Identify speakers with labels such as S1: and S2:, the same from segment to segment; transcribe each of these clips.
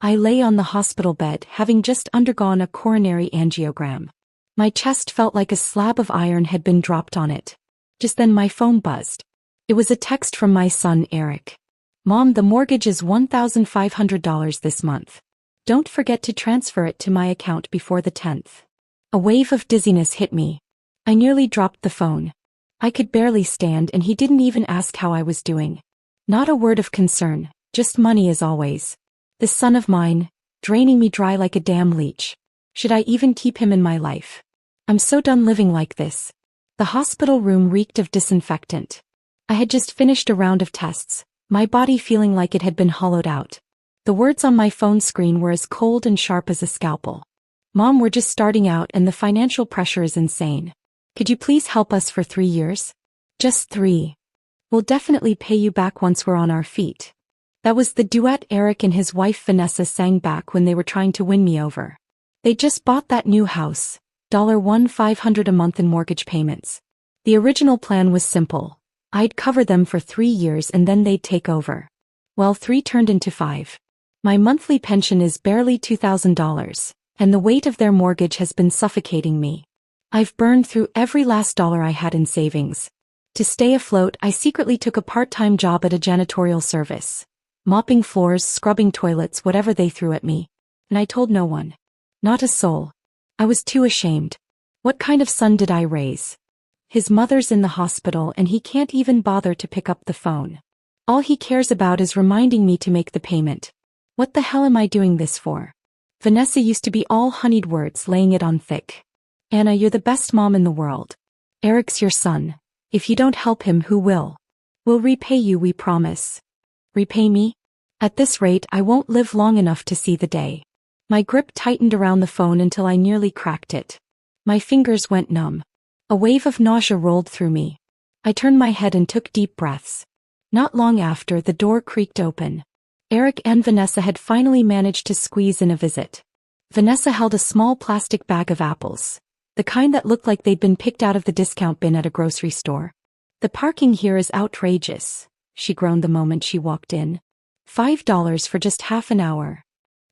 S1: I lay on the hospital bed, having just undergone a coronary angiogram. My chest felt like a slab of iron had been dropped on it. Just then my phone buzzed. It was a text from my son Eric. "Mom, the mortgage is $1,500 this month. Don't forget to transfer it to my account before the 10th. A wave of dizziness hit me. I nearly dropped the phone. I could barely stand, and he didn't even ask how I was doing. Not a word of concern, just money as always. This son of mine, draining me dry like a damn leech. Should I even keep him in my life? I'm so done living like this." The hospital room reeked of disinfectant. I had just finished a round of tests, my body feeling like it had been hollowed out. The words on my phone screen were as cold and sharp as a scalpel. "Mom, we're just starting out and the financial pressure is insane. Could you please help us for 3 years? Just 3. We'll definitely pay you back once we're on our feet." That was the duet Eric and his wife Vanessa sang back when they were trying to win me over. They just bought that new house, $1,500 a month in mortgage payments. The original plan was simple. I'd cover them for 3 years and then they'd take over. Well, 3 turned into 5. My monthly pension is barely $2,000, and the weight of their mortgage has been suffocating me. I've burned through every last dollar I had in savings. To stay afloat, I secretly took a part-time job at a janitorial service. Mopping floors, scrubbing toilets, whatever they threw at me. And I told no one. Not a soul. I was too ashamed. What kind of son did I raise? His mother's in the hospital and he can't even bother to pick up the phone. All he cares about is reminding me to make the payment. What the hell am I doing this for? Vanessa used to be all honeyed words, laying it on thick. "Anna, you're the best mom in the world. Eric's your son. If you don't help him, who will? We'll repay you, we promise." Repay me? At this rate, I won't live long enough to see the day. My grip tightened around the phone until I nearly cracked it. My fingers went numb. A wave of nausea rolled through me. I turned my head and took deep breaths. Not long after, the door creaked open. Eric and Vanessa had finally managed to squeeze in a visit. Vanessa held a small plastic bag of apples, the kind that looked like they'd been picked out of the discount bin at a grocery store. "The parking here is outrageous," she groaned the moment she walked in. $5 for just half an hour.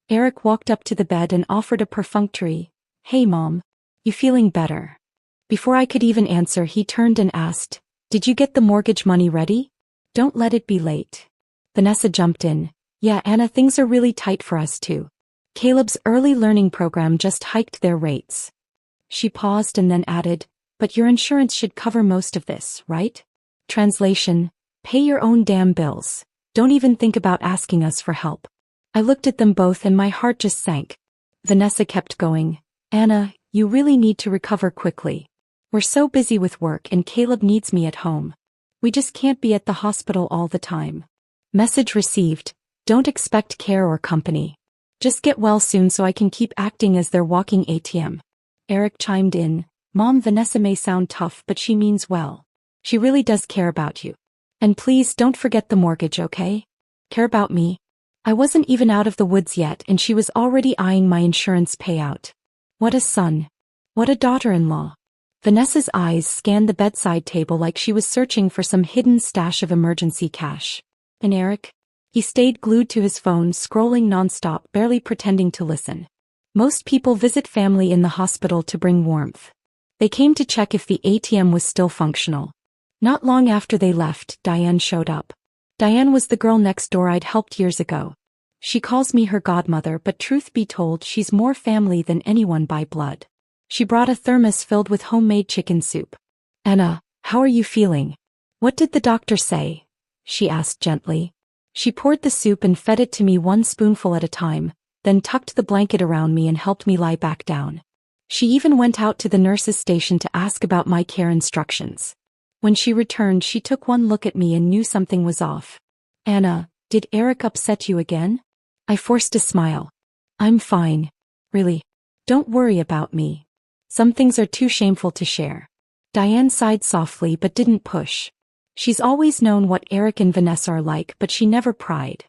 S1: Eric walked up to the bed and offered a perfunctory, "Hey Mom, you feeling better?" Before I could even answer, he turned and asked, "Did you get the mortgage money ready? Don't let it be late." Vanessa jumped in, "Yeah, Anna, things are really tight for us too. Caleb's early learning program just hiked their rates." She paused and then added, "But your insurance should cover most of this, right?" Translation: Pay your own damn bills. Don't even think about asking us for help. I looked at them both and my heart just sank. Vanessa kept going, "Anna, you really need to recover quickly. We're so busy with work and Caleb needs me at home. We just can't be at the hospital all the time." Message received. Don't expect care or company. Just get well soon so I can keep acting as their walking ATM. Eric chimed in, "Mom, Vanessa may sound tough, but she means well. She really does care about you. And please don't forget the mortgage, okay? Care about me." I wasn't even out of the woods yet and she was already eyeing my insurance payout. What a son. What a daughter-in-law. Vanessa's eyes scanned the bedside table like she was searching for some hidden stash of emergency cash. And Eric? He stayed glued to his phone, scrolling nonstop, barely pretending to listen. Most people visit family in the hospital to bring warmth. They came to check if the ATM was still functional. Not long after they left, Diane showed up. Diane was the girl next door I'd helped years ago. She calls me her godmother, but truth be told, she's more family than anyone by blood. She brought a thermos filled with homemade chicken soup. "Anna, how are you feeling? What did the doctor say?" she asked gently. She poured the soup and fed it to me one spoonful at a time, then tucked the blanket around me and helped me lie back down. She even went out to the nurse's station to ask about my care instructions. When she returned, she took one look at me and knew something was off. "Anna, did Eric upset you again?" I forced a smile. "I'm fine. Really. Don't worry about me. Some things are too shameful to share." Diane sighed softly but didn't push. She's always known what Eric and Vanessa are like, but she never pried.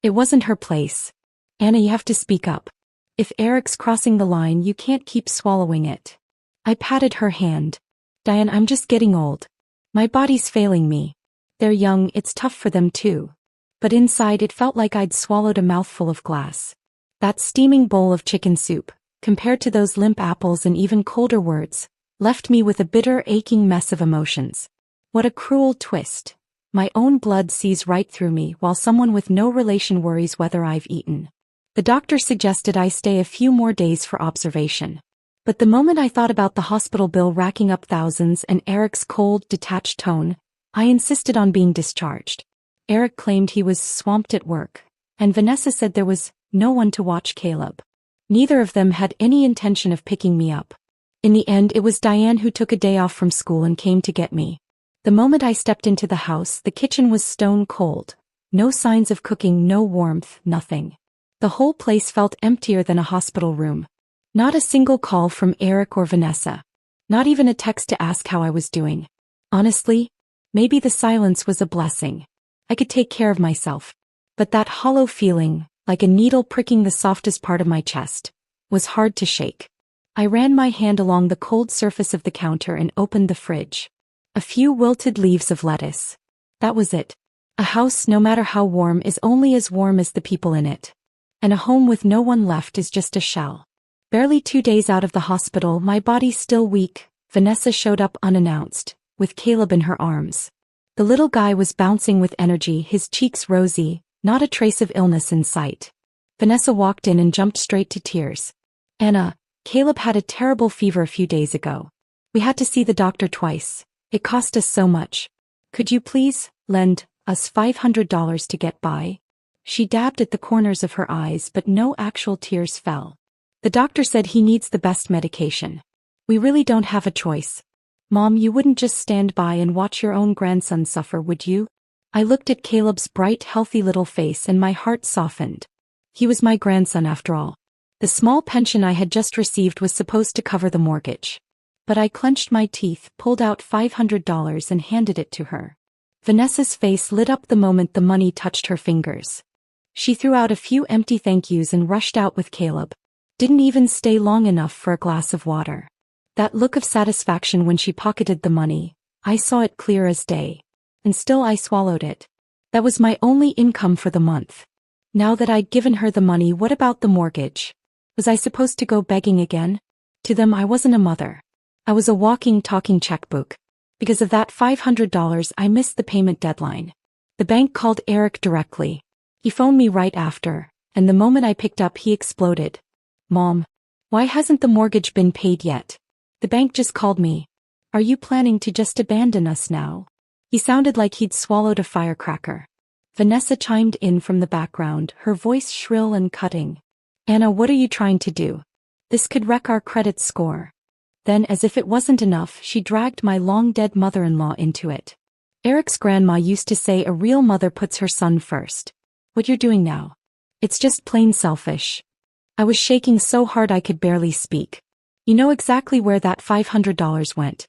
S1: It wasn't her place. "Anna, you have to speak up. If Eric's crossing the line, you can't keep swallowing it." I patted her hand. "Diane, I'm just getting old. My body's failing me. They're young, it's tough for them too." But inside it felt like I'd swallowed a mouthful of glass. That steaming bowl of chicken soup, compared to those limp apples and even colder words, left me with a bitter, aching mess of emotions. What a cruel twist. My own blood sees right through me while someone with no relation worries whether I've eaten. The doctor suggested I stay a few more days for observation. But the moment I thought about the hospital bill racking up thousands and Eric's cold, detached tone, I insisted on being discharged. Eric claimed he was swamped at work, and Vanessa said there was no one to watch Caleb. Neither of them had any intention of picking me up. In the end, it was Diane who took a day off from school and came to get me. The moment I stepped into the house, the kitchen was stone cold. No signs of cooking, no warmth, nothing. The whole place felt emptier than a hospital room. Not a single call from Eric or Vanessa. Not even a text to ask how I was doing. Honestly, maybe the silence was a blessing. I could take care of myself. But that hollow feeling, like a needle pricking the softest part of my chest, was hard to shake. I ran my hand along the cold surface of the counter and opened the fridge. A few wilted leaves of lettuce. That was it. A house, no matter how warm, is only as warm as the people in it. And a home with no one left is just a shell. Barely 2 days out of the hospital, my body still weak, Vanessa showed up unannounced, with Caleb in her arms. The little guy was bouncing with energy, his cheeks rosy, not a trace of illness in sight. Vanessa walked in and jumped straight to tears. Anna, Caleb had a terrible fever a few days ago. We had to see the doctor twice. It cost us so much. Could you please lend us $500 to get by? She dabbed at the corners of her eyes, but no actual tears fell. The doctor said he needs the best medication. We really don't have a choice. Mom, you wouldn't just stand by and watch your own grandson suffer, would you? I looked at Caleb's bright, healthy little face and my heart softened. He was my grandson after all. The small pension I had just received was supposed to cover the mortgage. But I clenched my teeth, pulled out $500 and handed it to her. Vanessa's face lit up the moment the money touched her fingers. She threw out a few empty thank yous and rushed out with Caleb. Didn't even stay long enough for a glass of water. That look of satisfaction when she pocketed the money, I saw it clear as day. And still I swallowed it. That was my only income for the month. Now that I'd given her the money, what about the mortgage? Was I supposed to go begging again? To them I wasn't a mother. I was a walking, talking checkbook. Because of that $500 I missed the payment deadline. The bank called Eric directly. He phoned me right after, and the moment I picked up he exploded. Mom, why hasn't the mortgage been paid yet? The bank just called me. Are you planning to just abandon us now? He sounded like he'd swallowed a firecracker. Vanessa chimed in from the background, her voice shrill and cutting. Anna, what are you trying to do? This could wreck our credit score. Then, as if it wasn't enough, she dragged my long-dead mother-in-law into it. Eric's grandma used to say a real mother puts her son first. What you're doing now? It's just plain selfish. I was shaking so hard I could barely speak. You know exactly where that $500 went.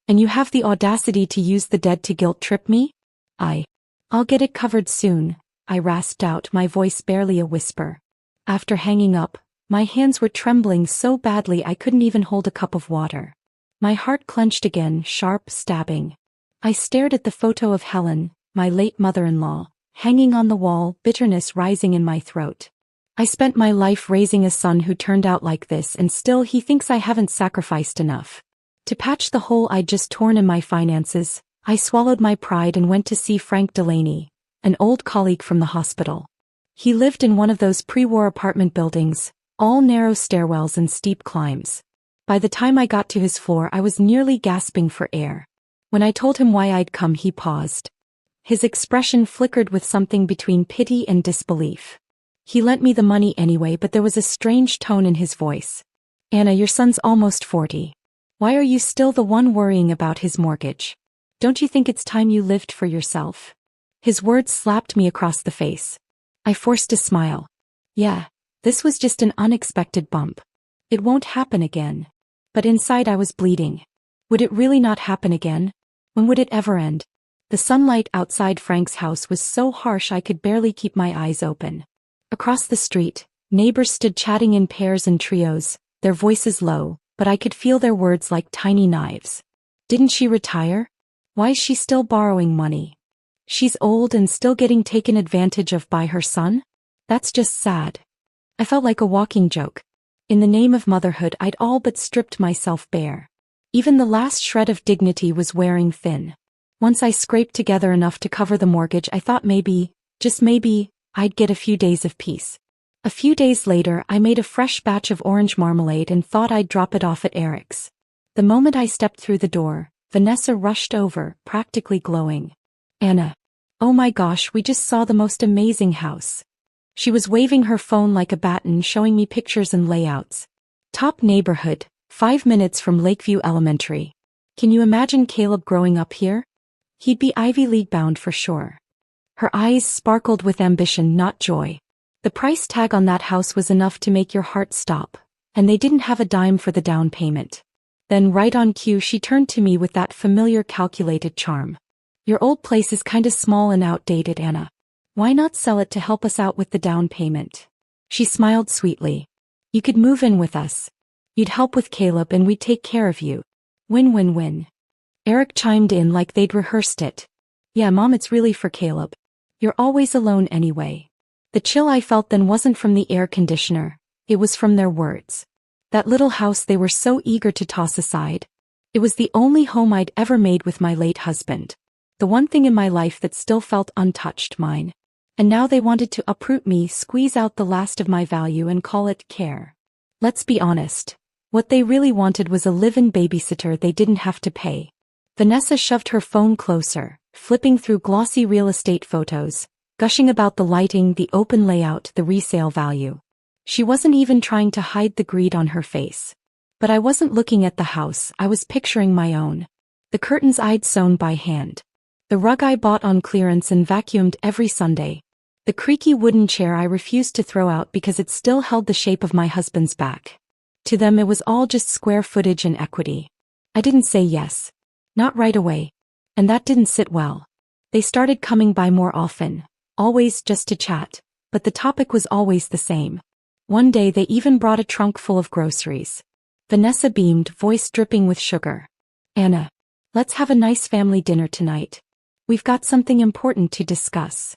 S1: And you have the audacity to use the dead to guilt-trip me? I'll get it covered soon, I rasped out, my voice barely a whisper. After hanging up, my hands were trembling so badly I couldn't even hold a cup of water. My heart clenched again, sharp, stabbing. I stared at the photo of Helen, my late mother-in-law, hanging on the wall, bitterness rising in my throat. I spent my life raising a son who turned out like this, and still he thinks I haven't sacrificed enough. To patch the hole I'd just torn in my finances, I swallowed my pride and went to see Frank Delaney, an old colleague from the hospital. He lived in one of those pre-war apartment buildings, all narrow stairwells and steep climbs. By the time I got to his floor I was nearly gasping for air. When I told him why I'd come, he paused. His expression flickered with something between pity and disbelief. He lent me the money anyway, but there was a strange tone in his voice. Anna, your son's almost 40. Why are you still the one worrying about his mortgage? Don't you think it's time you lived for yourself? His words slapped me across the face. I forced a smile. Yeah, this was just an unexpected bump. It won't happen again. But inside I was bleeding. Would it really not happen again? When would it ever end? The sunlight outside Frank's house was so harsh I could barely keep my eyes open. Across the street, neighbors stood chatting in pairs and trios, their voices low, but I could feel their words like tiny knives. Didn't she retire? Why is she still borrowing money? She's old and still getting taken advantage of by her son? That's just sad. I felt like a walking joke. In the name of motherhood, I'd all but stripped myself bare. Even the last shred of dignity was wearing thin. Once I scraped together enough to cover the mortgage, I thought maybe, just maybe, I'd get a few days of peace. A few days later, I made a fresh batch of orange marmalade and thought I'd drop it off at Eric's. The moment I stepped through the door, Vanessa rushed over, practically glowing. "Anna. Oh my gosh, we just saw the most amazing house." She was waving her phone like a baton, showing me pictures and layouts. "Top neighborhood, 5 minutes from Lakeview Elementary. Can you imagine Caleb growing up here? He'd be Ivy League bound for sure." Her eyes sparkled with ambition, not joy. The price tag on that house was enough to make your heart stop, and they didn't have a dime for the down payment. Then right on cue she turned to me with that familiar calculated charm. "Your old place is kinda small and outdated, Anna. Why not sell it to help us out with the down payment?" She smiled sweetly. "You could move in with us. You'd help with Caleb and we'd take care of you. Win-win-win." Eric chimed in like they'd rehearsed it. "Yeah, Mom, it's really for Caleb. You're always alone anyway." The chill I felt then wasn't from the air conditioner, it was from their words. That little house they were so eager to toss aside. It was the only home I'd ever made with my late husband. The one thing in my life that still felt untouched, mine. And now they wanted to uproot me, squeeze out the last of my value and call it care. Let's be honest. What they really wanted was a live-in babysitter they didn't have to pay. Vanessa shoved her phone closer, flipping through glossy real estate photos, gushing about the lighting, the open layout, the resale value. She wasn't even trying to hide the greed on her face. But I wasn't looking at the house, I was picturing my own. The curtains I'd sewn by hand. The rug I bought on clearance and vacuumed every Sunday. The creaky wooden chair I refused to throw out because it still held the shape of my husband's back. To them it was all just square footage and equity. I didn't say yes. Not right away. And that didn't sit well. They started coming by more often, always just to chat, but the topic was always the same. One day they even brought a trunk full of groceries. Vanessa beamed, voice dripping with sugar. "Anna, let's have a nice family dinner tonight. We've got something important to discuss."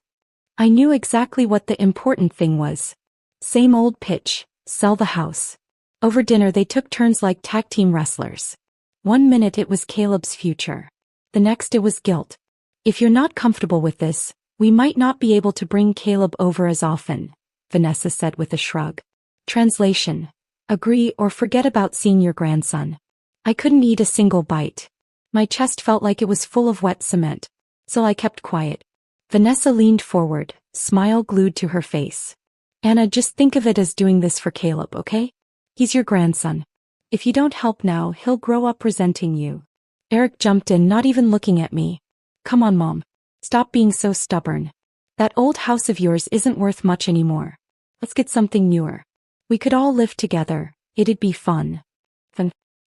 S1: I knew exactly what the important thing was. Same old pitch, sell the house. Over dinner they took turns like tag team wrestlers. One minute it was Caleb's future. The next it was guilt. "If you're not comfortable with this, we might not be able to bring Caleb over as often," Vanessa said with a shrug. Translation: agree or forget about seeing your grandson. I couldn't eat a single bite. My chest felt like it was full of wet cement, so I kept quiet. Vanessa leaned forward, smile glued to her face. "Anna, just think of it as doing this for Caleb, okay? He's your grandson. If you don't help now, he'll grow up resenting you." Eric jumped in, not even looking at me. "Come on, Mom. Stop being so stubborn. That old house of yours isn't worth much anymore. Let's get something newer. We could all live together, it'd be fun."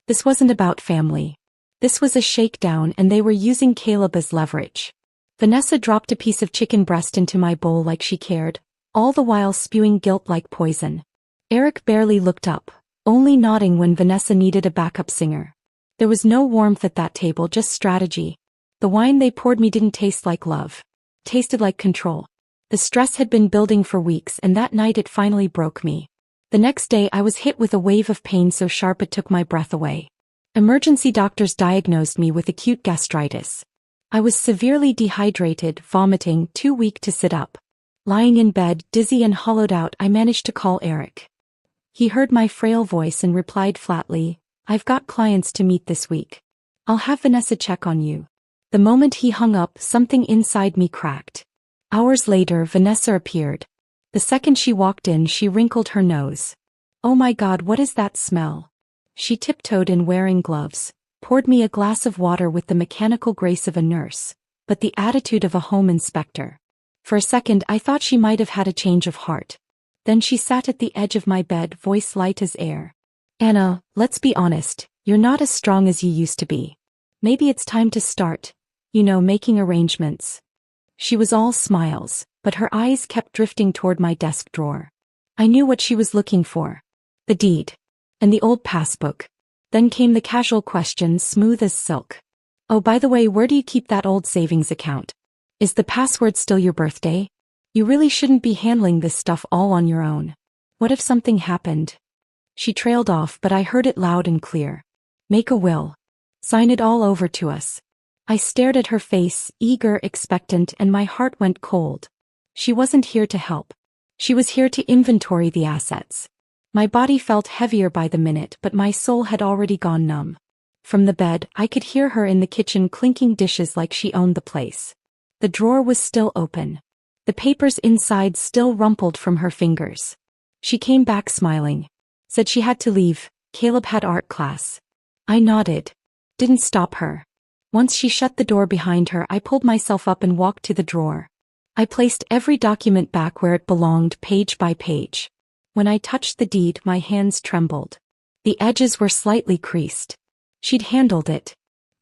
S1: This wasn't about family. This was a shakedown and they were using Caleb as leverage. Vanessa dropped a piece of chicken breast into my bowl like she cared, all the while spewing guilt like poison. Eric barely looked up, only nodding when Vanessa needed a backup singer. There was no warmth at that table, just strategy. The wine they poured me didn't taste like love. Tasted like control. The stress had been building for weeks and that night it finally broke me. The next day I was hit with a wave of pain so sharp it took my breath away. Emergency doctors diagnosed me with acute gastritis. I was severely dehydrated, vomiting, too weak to sit up. Lying in bed, dizzy and hollowed out, I managed to call Eric. He heard my frail voice and replied flatly, "I've got clients to meet this week. I'll have Vanessa check on you." The moment he hung up, something inside me cracked. Hours later, Vanessa appeared. The second she walked in, she wrinkled her nose. "Oh my God, what is that smell?" She tiptoed in wearing gloves, poured me a glass of water with the mechanical grace of a nurse, but the attitude of a home inspector. For a second I thought she might have had a change of heart. Then she sat at the edge of my bed, voice light as air. "Anna, let's be honest, you're not as strong as you used to be. Maybe it's time to start, making arrangements." She was all smiles, but her eyes kept drifting toward my desk drawer. I knew what she was looking for. The deed. And the old passbook. Then came the casual question, smooth as silk. "Oh, by the way, where do you keep that old savings account? Is the password still your birthday? You really shouldn't be handling this stuff all on your own." What if something happened? She trailed off, but I heard it loud and clear. Make a will. Sign it all over to us. I stared at her face, eager, expectant, and my heart went cold. She wasn't here to help. She was here to inventory the assets. My body felt heavier by the minute, but my soul had already gone numb. From the bed, I could hear her in the kitchen clinking dishes like she owned the place. The drawer was still open. The papers inside still rumpled from her fingers. She came back smiling. Said she had to leave, Caleb had art class. I nodded. Didn't stop her. Once she shut the door behind her, I pulled myself up and walked to the drawer. I placed every document back where it belonged, page by page. When I touched the deed, my hands trembled. The edges were slightly creased. She'd handled it.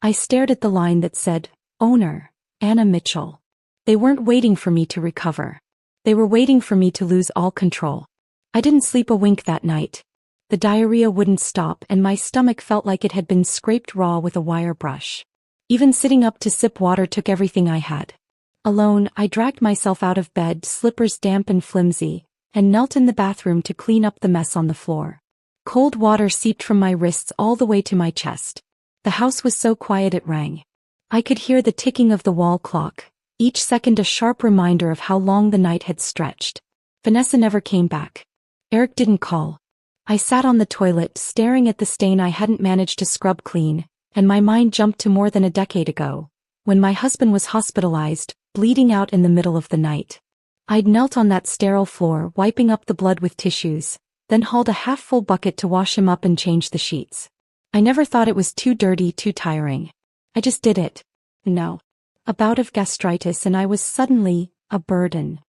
S1: I stared at the line that said, Owner, Anna Mitchell. They weren't waiting for me to recover. They were waiting for me to lose all control. I didn't sleep a wink that night. The diarrhea wouldn't stop, and my stomach felt like it had been scraped raw with a wire brush. Even sitting up to sip water took everything I had. Alone, I dragged myself out of bed, slippers damp and flimsy, and knelt in the bathroom to clean up the mess on the floor. Cold water seeped from my wrists all the way to my chest. The house was so quiet it rang. I could hear the ticking of the wall clock, each second a sharp reminder of how long the night had stretched. Vanessa never came back. Eric didn't call. I sat on the toilet, staring at the stain I hadn't managed to scrub clean, and my mind jumped to more than a decade ago, when my husband was hospitalized, bleeding out in the middle of the night. I'd knelt on that sterile floor, wiping up the blood with tissues, then hauled a half-full bucket to wash him up and change the sheets. I never thought it was too dirty, too tiring. I just did it. No. A bout of gastritis and I was suddenly a burden.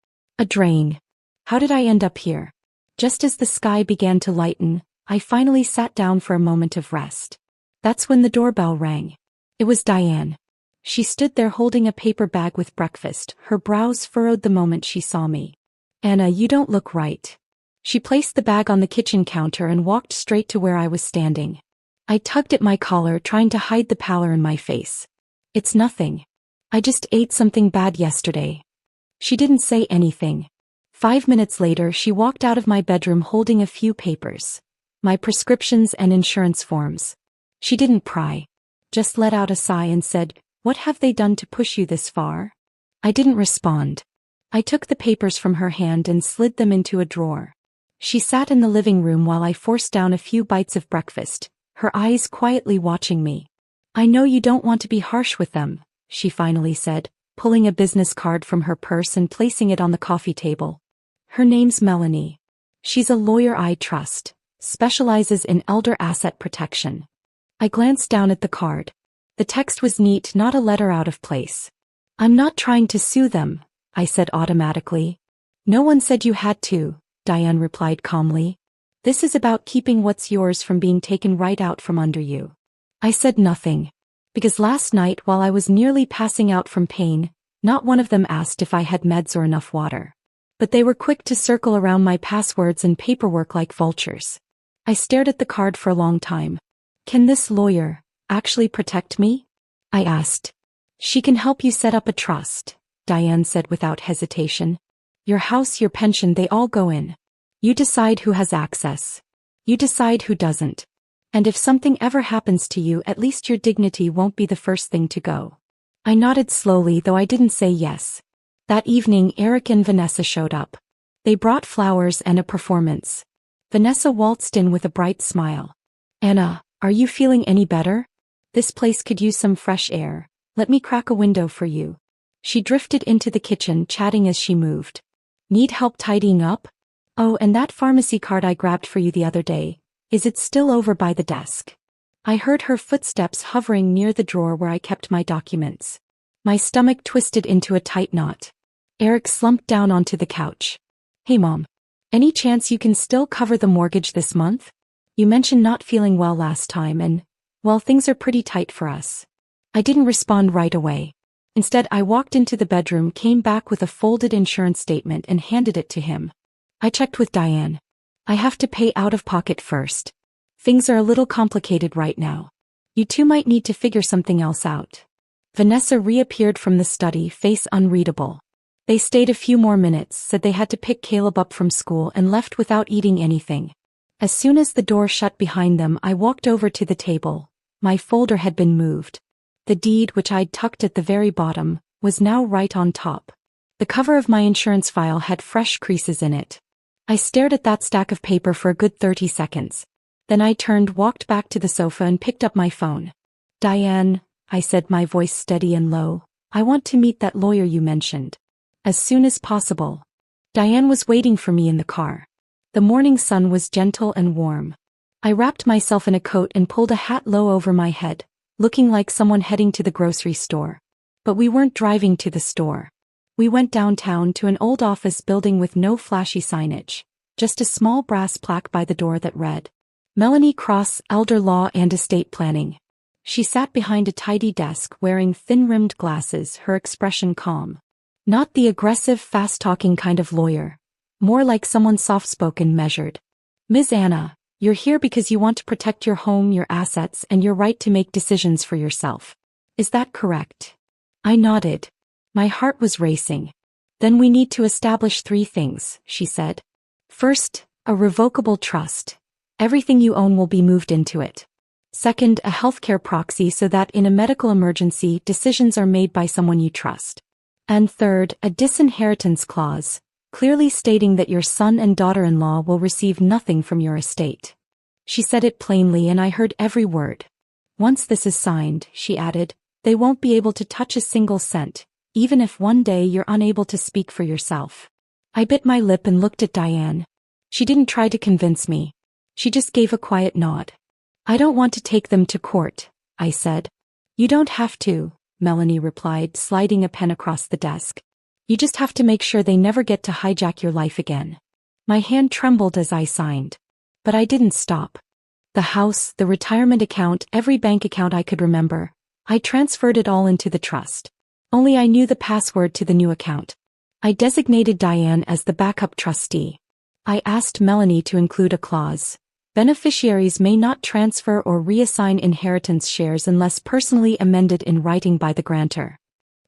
S1: A drain. How did I end up here? Just as the sky began to lighten, I finally sat down for a moment of rest. That's when the doorbell rang. It was Diane. She stood there holding a paper bag with breakfast, her brows furrowed the moment she saw me. Anna, you don't look right. She placed the bag on the kitchen counter and walked straight to where I was standing. I tugged at my collar, trying to hide the pallor in my face. It's nothing. I just ate something bad yesterday. She didn't say anything. 5 minutes later, she walked out of my bedroom holding a few papers. My prescriptions and insurance forms. She didn't pry. Just let out a sigh and said, "What have they done to push you this far?" I didn't respond. I took the papers from her hand and slid them into a drawer. She sat in the living room while I forced down a few bites of breakfast, her eyes quietly watching me. "I know you don't want to be harsh with them," she finally said, pulling a business card from her purse and placing it on the coffee table. "Her name's Melanie. She's a lawyer I trust, specializes in elder asset protection." I glanced down at the card. The text was neat, not a letter out of place. "I'm not trying to sue them," I said automatically. "No one said you had to," Diane replied calmly. "This is about keeping what's yours from being taken right out from under you." I said nothing. Because last night, while I was nearly passing out from pain, not one of them asked if I had meds or enough water. But they were quick to circle around my passwords and paperwork like vultures. I stared at the card for a long time. "Can this lawyer actually protect me?" I asked. "She can help you set up a trust," Diane said without hesitation. "Your house, your pension, they all go in. You decide who has access. You decide who doesn't. And if something ever happens to you, at least your dignity won't be the first thing to go." I nodded slowly, though I didn't say yes. That evening, Eric and Vanessa showed up. They brought flowers and a performance. Vanessa waltzed in with a bright smile. "Anna, are you feeling any better? This place could use some fresh air. Let me crack a window for you." She drifted into the kitchen, chatting as she moved. "Need help tidying up? Oh, and that pharmacy card I grabbed for you the other day, is it still over by the desk?" I heard her footsteps hovering near the drawer where I kept my documents. My stomach twisted into a tight knot. Eric slumped down onto the couch. "Hey Mom. Any chance you can still cover the mortgage this month? You mentioned not feeling well last time and, well, things are pretty tight for us." I didn't respond right away. Instead, I walked into the bedroom, came back with a folded insurance statement and handed it to him. I checked with Diane. "I have to pay out of pocket first. Things are a little complicated right now. You two might need to figure something else out." Vanessa reappeared from the study, face unreadable. They stayed a few more minutes, said they had to pick Caleb up from school, and left without eating anything. As soon as the door shut behind them, I walked over to the table. My folder had been moved. The deed, which I'd tucked at the very bottom, was now right on top. The cover of my insurance file had fresh creases in it. I stared at that stack of paper for a good 30 seconds. Then I turned, walked back to the sofa and picked up my phone. "Diane," I said, my voice steady and low, "I want to meet that lawyer you mentioned. As soon as possible." Diane was waiting for me in the car. The morning sun was gentle and warm. I wrapped myself in a coat and pulled a hat low over my head, looking like someone heading to the grocery store. But we weren't driving to the store. We went downtown to an old office building with no flashy signage, just a small brass plaque by the door that read, "Melanie Cross, Elder Law and Estate Planning." She sat behind a tidy desk wearing thin-rimmed glasses, her expression calm. Not the aggressive, fast-talking kind of lawyer. More like someone soft-spoken, measured. "Ms. Anna, you're here because you want to protect your home, your assets, and your right to make decisions for yourself. Is that correct?" I nodded. My heart was racing. "Then we need to establish 3 things," she said. "First, a revocable trust. Everything you own will be moved into it. Second, a healthcare proxy so that in a medical emergency, decisions are made by someone you trust. And third, a disinheritance clause, clearly stating that your son and daughter-in-law will receive nothing from your estate." She said it plainly and I heard every word. "Once this is signed," she added, "they won't be able to touch a single cent, even if one day you're unable to speak for yourself." I bit my lip and looked at Diane. She didn't try to convince me. She just gave a quiet nod. "I don't want to take them to court," I said. "You don't have to," Melanie replied, sliding a pen across the desk. "You just have to make sure they never get to hijack your life again." My hand trembled as I signed. But I didn't stop. The house, the retirement account, every bank account I could remember, I transferred it all into the trust. Only I knew the password to the new account. I designated Diane as the backup trustee. I asked Melanie to include a clause. Beneficiaries may not transfer or reassign inheritance shares unless personally amended in writing by the grantor.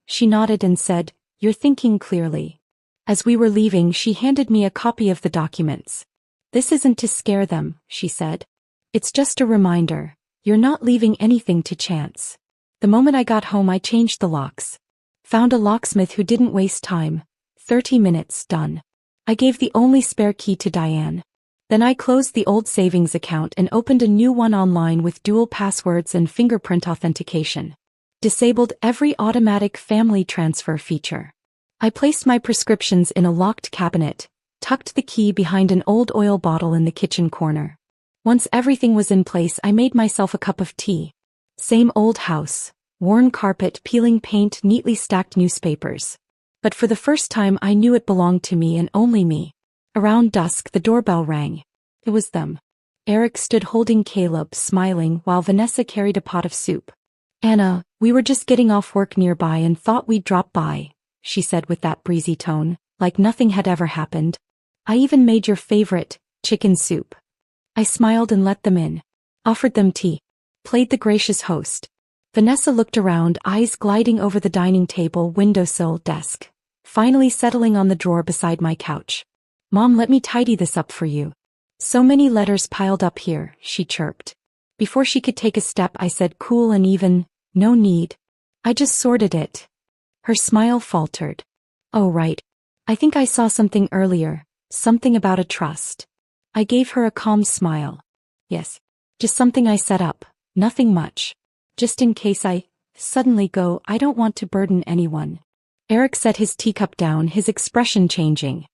S1: She nodded and said, "You're thinking clearly." As we were leaving, she handed me a copy of the documents. "This isn't to scare them," she said. "It's just a reminder. You're not leaving anything to chance." The moment I got home, I changed the locks. Found a locksmith who didn't waste time. 30 minutes, done. I gave the only spare key to Diane. Then I closed the old savings account and opened a new one online with dual passwords and fingerprint authentication. Disabled every automatic family transfer feature. I placed my prescriptions in a locked cabinet, tucked the key behind an old oil bottle in the kitchen corner. Once everything was in place, I made myself a cup of tea. Same old house. Worn carpet, peeling paint, neatly stacked newspapers. But for the first time I knew it belonged to me and only me. Around dusk the doorbell rang. It was them. Eric stood holding Caleb, smiling, while Vanessa carried a pot of soup. "Anna, we were just getting off work nearby and thought we'd drop by," she said with that breezy tone, like nothing had ever happened. "I even made your favorite, chicken soup." I smiled and let them in. Offered them tea. Played the gracious host. Vanessa looked around, eyes gliding over the dining table, windowsill, desk. Finally settling on the drawer beside my couch. "Mom, let me tidy this up for you. So many letters piled up here," she chirped. Before she could take a step, I said cool and even, "No need. I just sorted it." Her smile faltered. "Oh right. I think I saw something earlier, something about a trust." I gave her a calm smile. "Yes. Just something I set up, nothing much. Just in case I suddenly go, I don't want to burden anyone." Eric set his teacup down, his expression changing.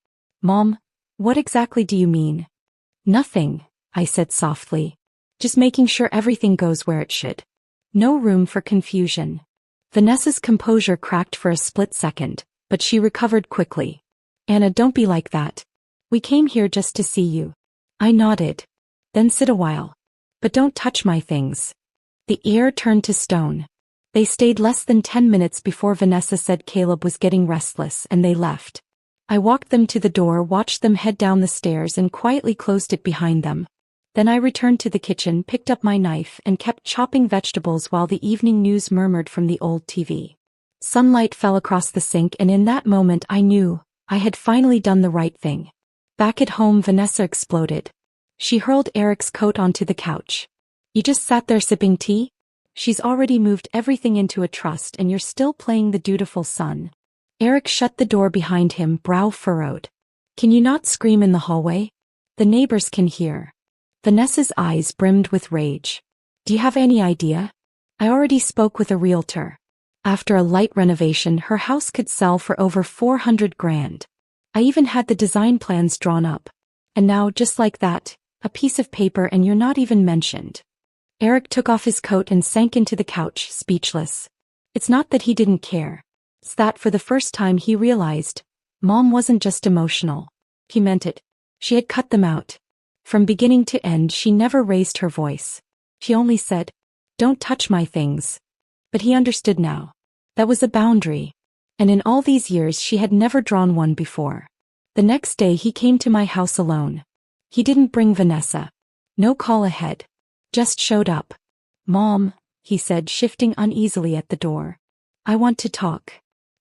S1: "Mom, what exactly do you mean?" "Nothing," I said softly. "Just making sure everything goes where it should. No room for confusion." Vanessa's composure cracked for a split second, but she recovered quickly. "Anna, don't be like that. We came here just to see you." I nodded. "Then sit a while. But don't touch my things." The air turned to stone. They stayed less than 10 minutes before Vanessa said Caleb was getting restless and they left. I walked them to the door, watched them head down the stairs and quietly closed it behind them. Then I returned to the kitchen, picked up my knife and kept chopping vegetables while the evening news murmured from the old TV. Sunlight fell across the sink, and in that moment I knew I had finally done the right thing. Back at home, Vanessa exploded. She hurled Eric's coat onto the couch. "You just sat there sipping tea? She's already moved everything into a trust and you're still playing the dutiful son." Eric shut the door behind him, brow furrowed. "Can you not scream in the hallway? The neighbors can hear." Vanessa's eyes brimmed with rage. "Do you have any idea? I already spoke with a realtor. After a light renovation, her house could sell for over 400 grand. I even had the design plans drawn up. And now, just like that, a piece of paper and you're not even mentioned." Eric took off his coat and sank into the couch, speechless. It's not that he didn't care. It's that for the first time he realized, Mom wasn't just emotional. He meant it. She had cut them out. From beginning to end, she never raised her voice. She only said, "Don't touch my things." But he understood now. That was a boundary. And in all these years she had never drawn one before. The next day he came to my house alone. He didn't bring Vanessa. No call ahead. Just showed up. "Mom," he said, shifting uneasily at the door. "I want to talk."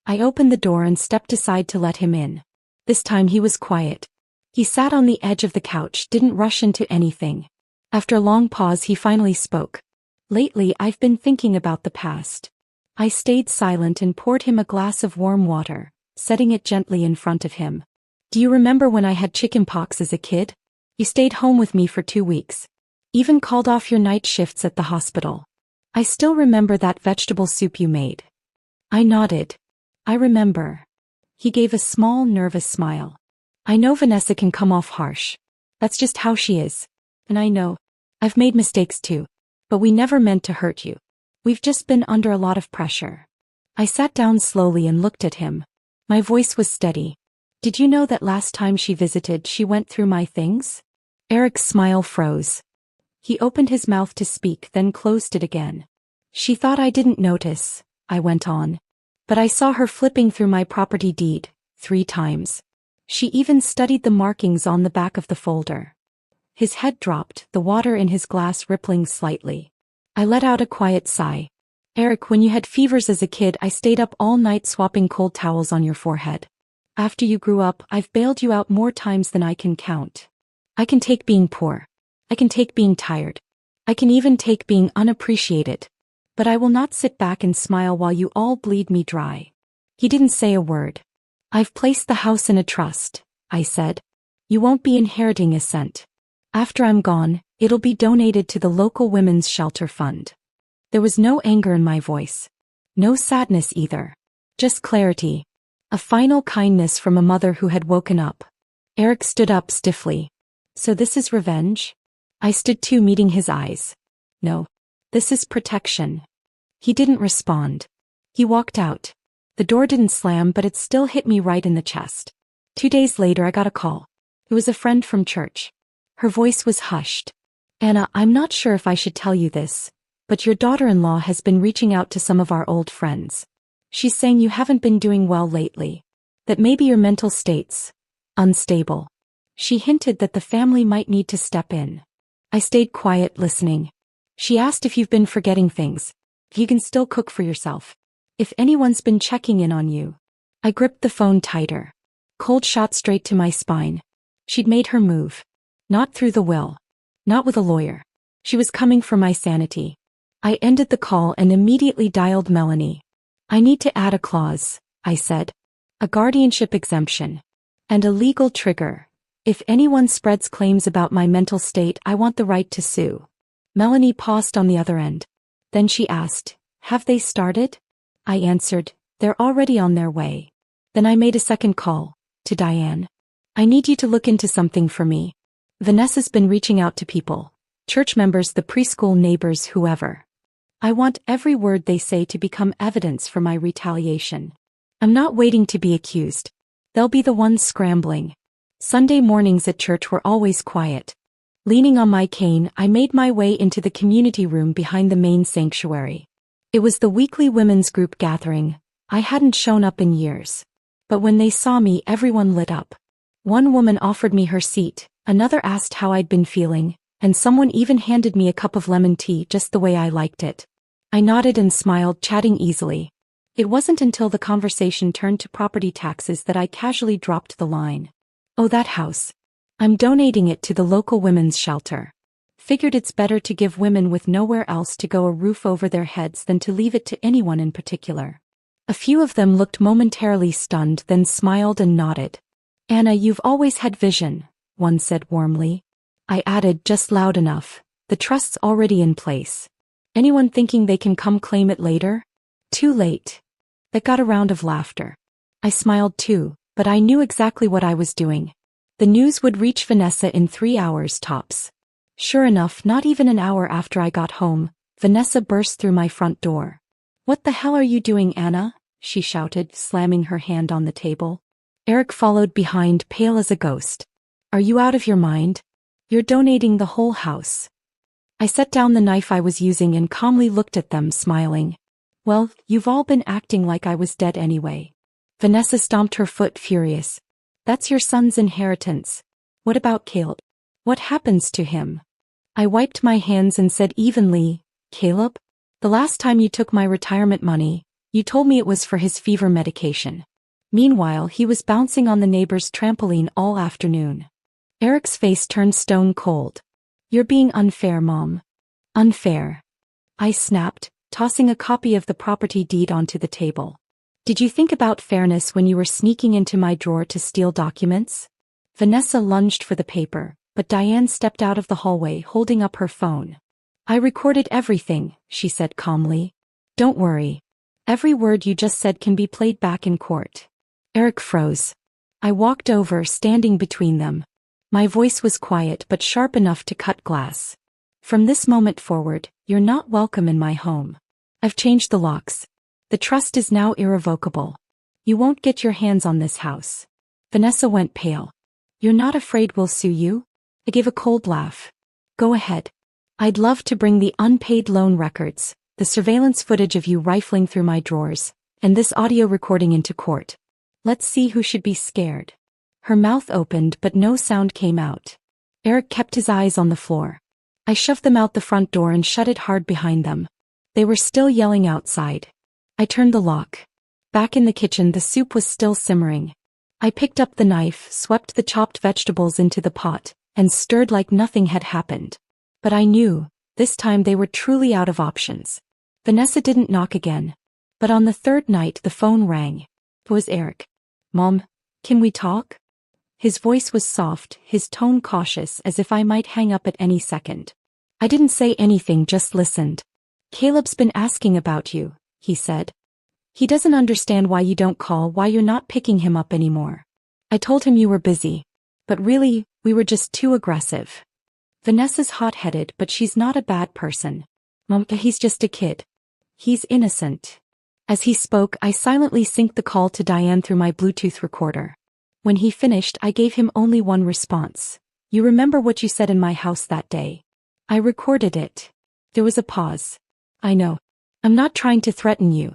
S1: I opened the door and stepped aside to let him in. This time he was quiet. He sat on the edge of the couch, didn't rush into anything. After a long pause he finally spoke. "Lately I've been thinking about the past." I stayed silent and poured him a glass of warm water, setting it gently in front of him. "Do you remember when I had chickenpox as a kid? You stayed home with me for 2 weeks. Even called off your night shifts at the hospital. I still remember that vegetable soup you made." I nodded. "I remember." He gave a small, nervous smile. "I know Vanessa can come off harsh. That's just how she is. And I know I've made mistakes too. But we never meant to hurt you. We've just been under a lot of pressure." I sat down slowly and looked at him. My voice was steady. "Did you know that last time she visited, she went through my things?" Eric's smile froze. He opened his mouth to speak, then closed it again. "She thought I didn't notice," I went on. "But I saw her flipping through my property deed 3 times. She even studied the markings on the back of the folder." His head dropped, the water in his glass rippling slightly. I let out a quiet sigh. "Eric, when you had fevers as a kid, I stayed up all night swapping cold towels on your forehead. After you grew up, I've bailed you out more times than I can count. I can take being poor. I can take being tired. I can even take being unappreciated. But I will not sit back and smile while you all bleed me dry." He didn't say a word. "I've placed the house in a trust," I said. "You won't be inheriting a cent. After I'm gone, it'll be donated to the local women's shelter fund." There was no anger in my voice. No sadness either. Just clarity. A final kindness from a mother who had woken up. Eric stood up stiffly. "So this is revenge?" I stood too, meeting his eyes. "No. This is protection." He didn't respond. He walked out. The door didn't slam, but it still hit me right in the chest. 2 days later I got a call. It was a friend from church. Her voice was hushed. "Anna, I'm not sure if I should tell you this, but your daughter-in-law has been reaching out to some of our old friends. She's saying you haven't been doing well lately. That maybe your mental state's unstable. She hinted that the family might need to step in." I stayed quiet, listening. "She asked if you've been forgetting things. If you can still cook for yourself. If anyone's been checking in on you." I gripped the phone tighter. Cold shot straight to my spine. She'd made her move. Not through the will. Not with a lawyer. She was coming for my sanity. I ended the call and immediately dialed Melanie. "I need to add a clause," I said. "A guardianship exemption. And a legal trigger. If anyone spreads claims about my mental state, I want the right to sue." Melanie paused on the other end. Then she asked, "Have they started?" I answered, "They're already on their way." Then I made a second call, to Diane. "I need you to look into something for me. Vanessa's been reaching out to people. Church members, the preschool neighbors, whoever. I want every word they say to become evidence for my retaliation. I'm not waiting to be accused. They'll be the ones scrambling." Sunday mornings at church were always quiet. Leaning on my cane, I made my way into the community room behind the main sanctuary. It was the weekly women's group gathering. I hadn't shown up in years. But when they saw me, everyone lit up. One woman offered me her seat, another asked how I'd been feeling, and someone even handed me a cup of lemon tea just the way I liked it. I nodded and smiled, chatting easily. It wasn't until the conversation turned to property taxes that I casually dropped the line. Oh, that house. I'm donating it to the local women's shelter. Figured it's better to give women with nowhere else to go a roof over their heads than to leave it to anyone in particular. A few of them looked momentarily stunned, then smiled and nodded. Anna, you've always had vision, one said warmly. I added, just loud enough, the trust's already in place. Anyone thinking they can come claim it later? Too late. That got a round of laughter. I smiled too, but I knew exactly what I was doing. The news would reach Vanessa in 3 hours tops. Sure enough, not even an hour after I got home, Vanessa burst through my front door. What the hell are you doing, Anna? She shouted, slamming her hand on the table. Eric followed behind, pale as a ghost. Are you out of your mind? You're donating the whole house. I set down the knife I was using and calmly looked at them, smiling. Well, you've all been acting like I was dead anyway. Vanessa stomped her foot, furious. That's your son's inheritance. What about Caleb? What happens to him? I wiped my hands and said evenly, Caleb? The last time you took my retirement money, you told me it was for his fever medication. Meanwhile, he was bouncing on the neighbor's trampoline all afternoon. Eric's face turned stone cold. You're being unfair, Mom. Unfair. I snapped, tossing a copy of the property deed onto the table. Did you think about fairness when you were sneaking into my drawer to steal documents? Vanessa lunged for the paper, but Diane stepped out of the hallway holding up her phone. I recorded everything, she said calmly. Don't worry. Every word you just said can be played back in court. Eric froze. I walked over, standing between them. My voice was quiet but sharp enough to cut glass. From this moment forward, you're not welcome in my home. I've changed the locks. The trust is now irrevocable. You won't get your hands on this house. Vanessa went pale. You're not afraid we'll sue you? I gave a cold laugh. Go ahead. I'd love to bring the unpaid loan records, the surveillance footage of you rifling through my drawers, and this audio recording into court. Let's see who should be scared. Her mouth opened but no sound came out. Eric kept his eyes on the floor. I shoved them out the front door and shut it hard behind them. They were still yelling outside. I turned the lock. Back in the kitchen, the soup was still simmering. I picked up the knife, swept the chopped vegetables into the pot, and stirred like nothing had happened. But I knew, this time they were truly out of options. Vanessa didn't knock again. But on the third night the phone rang. It was Eric. Mom, can we talk? His voice was soft, his tone cautious, as if I might hang up at any second. I didn't say anything, just listened. Caleb's been asking about you, he said. He doesn't understand why you don't call, why you're not picking him up anymore. I told him you were busy. But really, we were just too aggressive. Vanessa's hot-headed, but she's not a bad person. Mom, he's just a kid. He's innocent. As he spoke, I silently synced the call to Diane through my Bluetooth recorder. When he finished, I gave him only one response. You remember what you said in my house that day? I recorded it. There was a pause. I know. I'm not trying to threaten you.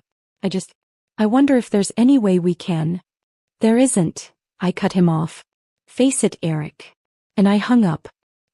S1: I wonder if there's any way we can. There isn't. I cut him off. Face it, Eric. And I hung up.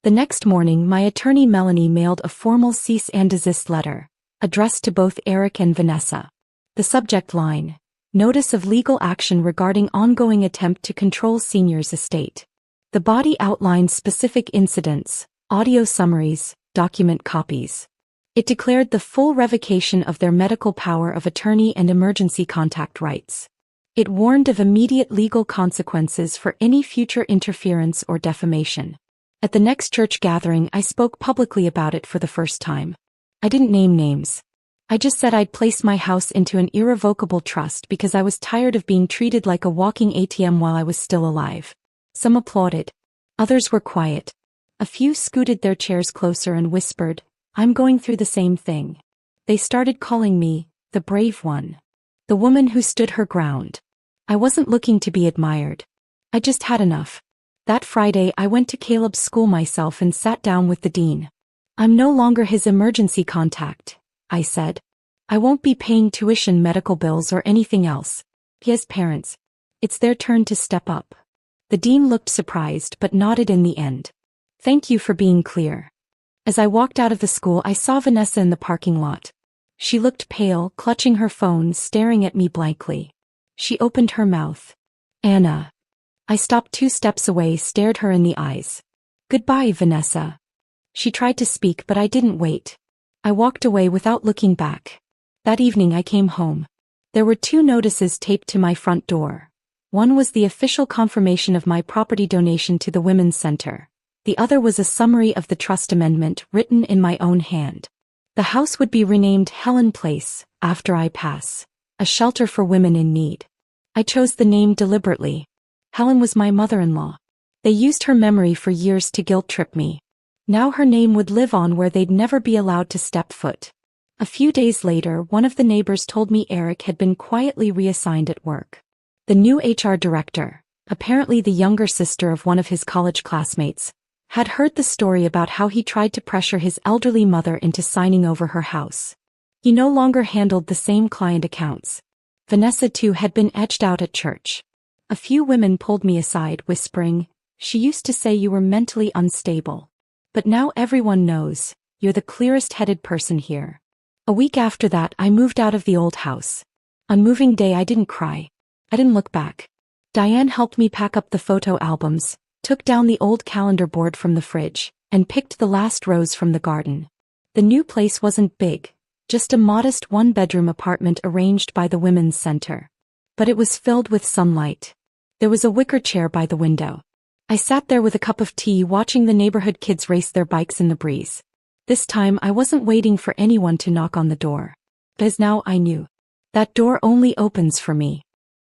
S1: The next morning, my attorney Melanie mailed a formal cease and desist letter, addressed to both Eric and Vanessa. The subject line: Notice of legal action regarding ongoing attempt to control senior's estate. The body outlined specific incidents, audio summaries, document copies. It declared the full revocation of their medical power of attorney and emergency contact rights. It warned of immediate legal consequences for any future interference or defamation. At the next church gathering, I spoke publicly about it for the first time. I didn't name names. I just said I'd place my house into an irrevocable trust because I was tired of being treated like a walking ATM while I was still alive. Some applauded. Others were quiet. A few scooted their chairs closer and whispered, I'm going through the same thing. They started calling me, the brave one. The woman who stood her ground. I wasn't looking to be admired. I just had enough. That Friday I went to Caleb's school myself and sat down with the dean. I'm no longer his emergency contact, I said. I won't be paying tuition, medical bills, or anything else. He has parents. It's their turn to step up. The dean looked surprised but nodded in the end. Thank you for being clear. As I walked out of the school, I saw Vanessa in the parking lot. She looked pale, clutching her phone, staring at me blankly. She opened her mouth. Anna. I stopped 2 steps away, stared her in the eyes. Goodbye, Vanessa. She tried to speak, but I didn't wait. I walked away without looking back. That evening I came home. There were 2 notices taped to my front door. One was the official confirmation of my property donation to the Women's Center. The other was a summary of the trust amendment written in my own hand. The house would be renamed Helen Place, after I pass, a shelter for women in need. I chose the name deliberately. Helen was my mother-in-law. They used her memory for years to guilt-trip me. Now her name would live on where they'd never be allowed to step foot. A few days later, one of the neighbors told me Eric had been quietly reassigned at work. The new HR director, apparently the younger sister of one of his college classmates, had heard the story about how he tried to pressure his elderly mother into signing over her house. He no longer handled the same client accounts. Vanessa too had been edged out at church. A few women pulled me aside, whispering, "She used to say you were mentally unstable. But now everyone knows, you're the clearest-headed person here." A week after that, I moved out of the old house. On moving day, I didn't cry. I didn't look back. Diane helped me pack up the photo albums, took down the old calendar board from the fridge, and picked the last rose from the garden. The new place wasn't big, just a modest 1-bedroom apartment arranged by the Women's Center. But it was filled with sunlight. There was a wicker chair by the window. I sat there with a cup of tea, watching the neighborhood kids race their bikes in the breeze. This time I wasn't waiting for anyone to knock on the door. Because now I knew. That door only opens for me.